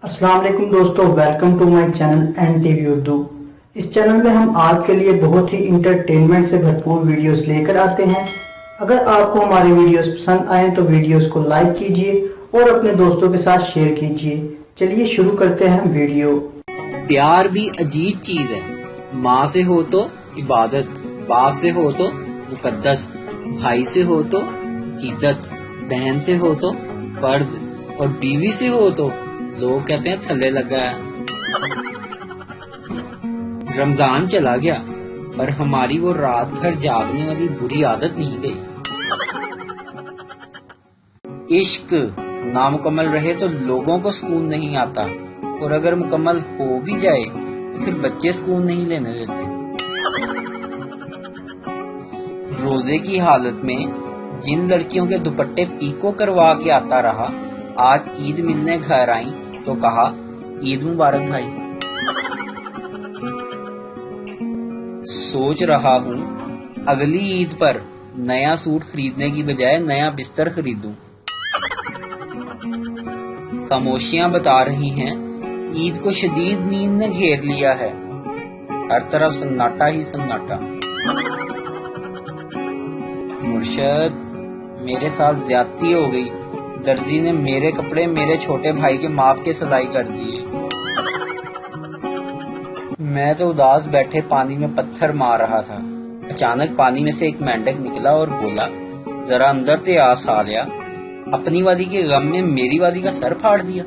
अस्सलाम वालेकुम दोस्तों, welcome to my channel N TV Urdu. इस चैनल में हम आपके लिए बहुत ही इंटरटेनमेंट से भरपूर वीडियोस लेकर आते हैं। अगर आपको हमारी वीडियोस पसंद आए तो वीडियोस को लाइक कीजिए और अपने दोस्तों के साथ शेयर कीजिए। चलिए शुरू करते हैं वीडियो। प्यार भी अजीब चीज है। माँ से हो तो इबादत, बाप से हो तो मुकद्दस, भाई से हो तो इज्जत, बहन से हो तो फर्ज और बीवी से हो तो लोग कहते हैं थल्ले लगा है। रमजान चला गया पर हमारी वो रात भर जागने वाली बुरी आदत नहीं गई। इश्क नामुकम्मल रहे तो लोगों को सुकून नहीं आता, और अगर मुकम्मल हो भी जाए तो फिर बच्चे सुकून नहीं लेने देते। रोजे की हालत में जिन लड़कियों के दुपट्टे पीको करवा के आता रहा, आज ईद मिलने घर आई तो कहा ईद मुबारक भाई। सोच रहा हूँ अगली ईद पर नया सूट खरीदने की बजाय नया बिस्तर खरीदूं। खामोशियां बता रही हैं ईद को शदीद नींद ने घेर लिया है। हर तरफ सन्नाटा ही सन्नाटा। मुर्शद, मेरे साथ ज्यादती हो गई। दर्जी ने मेरे कपड़े मेरे छोटे भाई के माप के सिलाई कर दिए। मैं तो उदास बैठे पानी में पत्थर मार रहा था। अचानक पानी में से एक मेंढक निकला और बोला, जरा अंदर ते आ सालिया, अपनी वादी के गम में मेरी वादी का सर फाड़ दिया।